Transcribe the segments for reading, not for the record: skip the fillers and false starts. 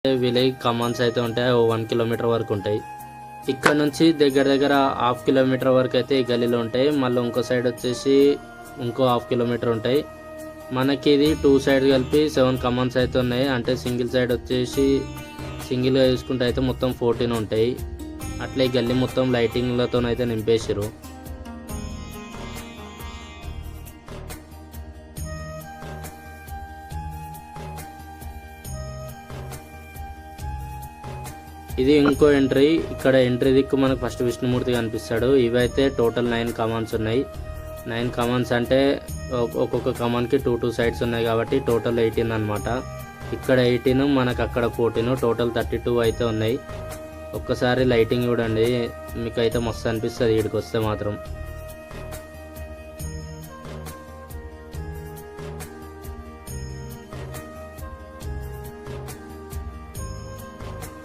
Village కమాన్స్ అయితే ఉంటాయి, 1 kilometre వరకు ఉంటాయి. ఇక్కడ నుంచి దగ్గర దగ్గర 1/2 కిలోమీటర్ వరకు అయితే ఈ గల్లీలో ఉంటాయి. మళ్ళీ ఇంకో సైడ్ వచ్చేసి ఇంకో 1/2 కిలోమీటర్ ఉంటాయి. మనకి ఇది 2 సైడ్ కలిపి 7 కమాన్స్ అయితే ఉన్నాయి. అంటే సింగిల్ సైడ్ వచ్చేసి సింగిల్గా చూసుకుంటే అయితే మొత్తం 14 ఉంటాయి. అట్లే ఈ గల్లీ మొత్తం లైటింగ్లతోనైతే నింపేసారు. ఇది ఇంకో ఎంట్రీ. ఇక్కడ ఎంట్రీ దిక్కు మనకు ఫస్ట్ విష్ణుమూర్తి కనిపిస్తాడు. ఇవైతే టోటల్ 9 కమాన్స్ ఉన్నాయి. 9 కమాన్స్ అంటే ఒక్కొక్క కమాన్కి 2 సైడ్స్ ఉన్నాయి కాబట్టి టోటల్ 18 అనమాట. ఇక్కడ 18, మనకు అక్కడ 14, టోటల్ 32 అయితే ఉన్నాయి. ఒక్కసారి లైటింగ్ చూడండి, మీకు అయితే మస్తు అనిపిస్తుంది ఇక్కడికి వస్తే మాత్రం.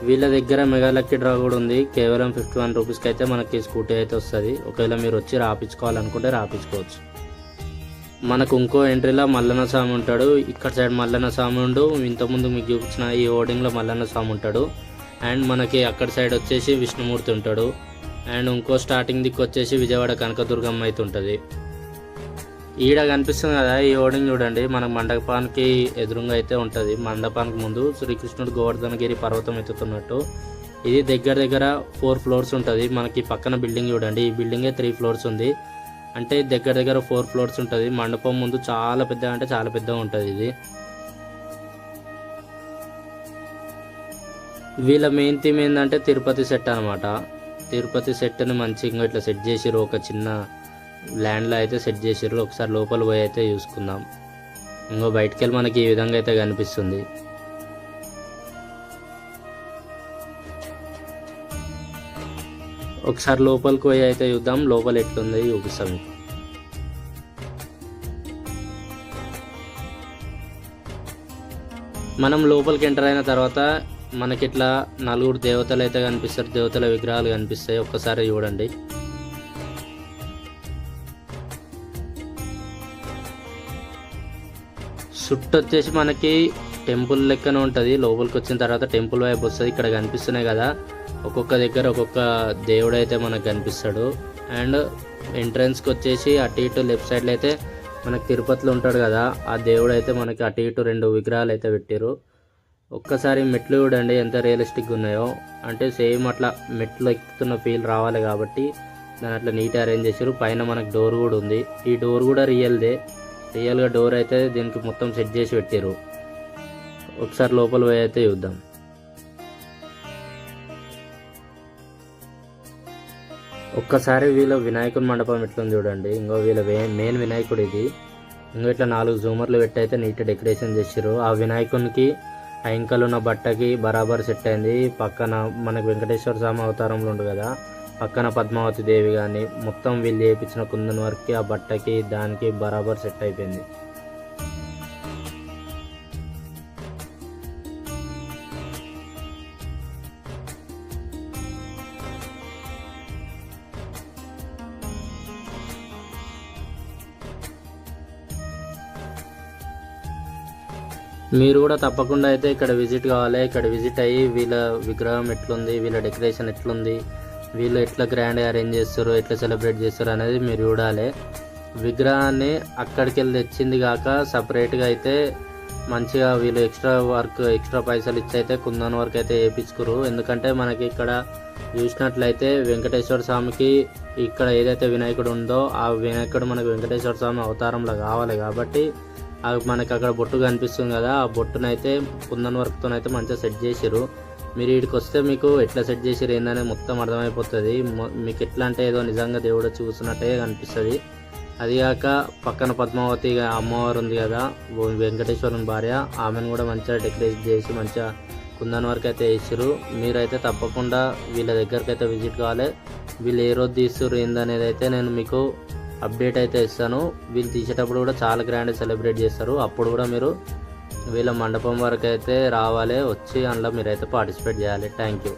వీళ్ళ దగ్గర మెగా లక్కీ డ్రా కూడా ఉంది. కేవలం 51 రూపీస్కి అయితే మనకి స్కూటీ అయితే వస్తుంది. ఒకవేళ మీరు వచ్చి రాపించుకోవాలనుకుంటే రాపించుకోవచ్చు. మనకు ఇంకో ఎంట్రీలో మల్లన్న స్వామి ఉంటాడు. ఇక్కడ సైడ్ మల్లన్న స్వామి ఉండు, ఇంతకుముందు మీకు చూపించిన ఈ ఓడింగ్లో మల్లన్న స్వామి ఉంటాడు. అండ్ మనకి అక్కడ సైడ్ వచ్చేసి విష్ణుమూర్తి ఉంటాడు. అండ్ ఇంకో స్టార్టింగ్ దిక్కు వచ్చేసి విజయవాడ కనకదుర్గమ్మ అయితే ఉంటుంది. ఈడ కనిపిస్తుంది కదా ఈ ఓడింగ్ చూడండి, మనకు మండపానికి ఎదురుగా అయితే ఉంటుంది. మండపానికి ముందు శ్రీకృష్ణుడు గోవర్ధనగిరి పర్వతం ఎత్తుతున్నట్టు. ఇది దగ్గర దగ్గర 4 ఫ్లోర్స్ ఉంటుంది. మనకి పక్కన బిల్డింగ్ చూడండి, ఈ బిల్డింగే 3 ఫ్లోర్స్ ఉంది. అంటే దగ్గర దగ్గర 4 ఫ్లోర్స్ ఉంటుంది. మండపం ముందు చాలా పెద్ద, అంటే చాలా పెద్దగా ఉంటుంది ఇది. వీళ్ళ మెయిన్ థీమ్ ఏంటంటే తిరుపతి సెట్ అనమాట. తిరుపతి సెట్ని మంచిగా ఇట్లా సెట్ చేసిరు, ఒక చిన్న ల్యాండ్లో అయితే సెట్ చేసారు. ఒకసారి లోపల పోయి అయితే చూసుకుందాం. ఇంకో బయటికి వెళ్ళి మనకి ఈ విధంగా అయితే కనిపిస్తుంది. ఒకసారి లోపలికి పోయి అయితే చూద్దాం, లోపల ఎట్లుంది చూపిస్తాం మీకు. మనం లోపలికి ఎంటర్ అయిన తర్వాత మనకి ఇట్లా 4 దేవతలు అయితే కనిపిస్తారు. దేవతల విగ్రహాలు కనిపిస్తాయి, ఒక్కసారి చూడండి. చుట్టూ వచ్చేసి మనకి టెంపుల్ లెక్కనే ఉంటుంది. లోపలికి వచ్చిన తర్వాత టెంపుల్ వైపు వస్తుంది. ఇక్కడ కనిపిస్తున్నాయి కదా, ఒక్కొక్క దగ్గర ఒక్కొక్క దేవుడు అయితే మనకు కనిపిస్తాడు. అండ్ ఎంట్రన్స్కి వచ్చేసి అటు ఇటు లెఫ్ట్ సైడ్లో అయితే మనకు తిరుపతిలో ఉంటాడు కదా, ఆ దేవుడు అయితే మనకి అటు ఇటు 2 విగ్రహాలు అయితే పెట్టారు. ఒక్కసారి మెట్లు చూడండి ఎంత రియలిస్టిక్గా ఉన్నాయో. అంటే సేమ్ అట్లా మెట్లు ఎక్కుతున్న ఫీల్ రావాలి కాబట్టి దాన్ని అట్లా నీట్గా అరేంజ్ చేశారు. పైన మనకు డోర్ కూడా ఉంది. ఈ డోర్ కూడా రియల్గా డోర్ అయితే దీనికి మొత్తం సెట్ చేసి పెట్టారు. ఒకసారి లోపల పోయి అయితే చూద్దాం. ఒక్కసారి వీళ్ళ వినాయకుడి మండపం ఎట్లుంది చూడండి. ఇంకో వీళ్ళ మెయిన్ వినాయకుడు ఇది. ఇంకో ఇట్లా 4 జూమర్లు పెట్టి అయితే నీట్ డెకరేషన్ చేసారు. ఆ వినాయకునికి ఇంకలు ఉన్న బట్టకి బరాబర్ సెట్ అయింది. పక్కన మనకు వెంకటేశ్వర స్వామి అవతారంలో ఉండు కదా, పక్కన పద్మావతి దేవి కానీ మొత్తం వీళ్ళు చేయించిన కుందన్ వర్క్కి ఆ బట్టకి దానికి బరాబర్ సెట్ అయిపోయింది. మీరు కూడా తప్పకుండా అయితే ఇక్కడ విజిట్ కావాలి. ఇక్కడ విజిట్ అయ్యి వీళ్ళ విగ్రహం ఎట్లుంది, వీళ్ళ డెకరేషన్ ఎట్లుంది, వీళ్ళు ఎట్లా గ్రాండ్గా అరేంజ్ చేస్తారు, ఎట్లా సెలబ్రేట్ చేస్తారు అనేది మీరు చూడాలి. విగ్రహాన్ని అక్కడికి వెళ్ళి తెచ్చింది కాక సపరేట్గా అయితే మంచిగా వీళ్ళు ఎక్స్ట్రా పైసలు ఇచ్చి అయితే కుందన్ వర్క్ అయితే వేయించుకోరు. ఎందుకంటే మనకి ఇక్కడ చూసినట్లయితే వెంకటేశ్వర స్వామికి ఇక్కడ ఏదైతే వినాయకుడు ఉందో ఆ వినాయకుడు మనకు వెంకటేశ్వర స్వామి అవతారంలో కావాలి కాబట్టి మనకి అక్కడ బొట్టు కనిపిస్తుంది కదా, ఆ బొట్టునైతే కుందన్ వర్క్తో అయితే మంచిగా సెట్ చేసారు. మీరు వీడికి వస్తే మీకు ఎట్లా సెట్ చేసారు ఏందనేది మొత్తం అర్థమైపోతుంది. మీకు ఎట్లా అంటే ఏదో నిజంగా దేవుడు చూస్తున్నట్టే కనిపిస్తుంది. అదిగాక పక్కన పద్మావతి అమ్మవారు ఉంది కదా, వెంకటేశ్వరుని భార్య, ఆమెను కూడా మంచిగా డెకరేట్ చేసి మంచిగా కుందన్ వర్క్ అయితే వేసారు. మీరైతే తప్పకుండా వీళ్ళ దగ్గరికి అయితే విజిట్ కావాలి. వీళ్ళు ఏ రోజు తీస్తారు ఏందనేది అయితే నేను మీకు అప్డేట్ అయితే ఇస్తాను. వీళ్ళు తీసేటప్పుడు కూడా చాలా గ్రాండ్ సెలబ్రేట్ చేస్తారు. అప్పుడు కూడా మీరు వీళ్ళ మండపం వరకు అయితే రావాలి, వచ్చి అందులో మీరైతే పార్టిసిపేట్ చేయాలి. Thank you.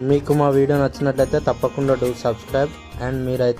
మీకు మా వీడియో నచ్చినట్లయితే తప్పకుండా డూ సబ్స్క్రైబ్ అండ్ మీరైతే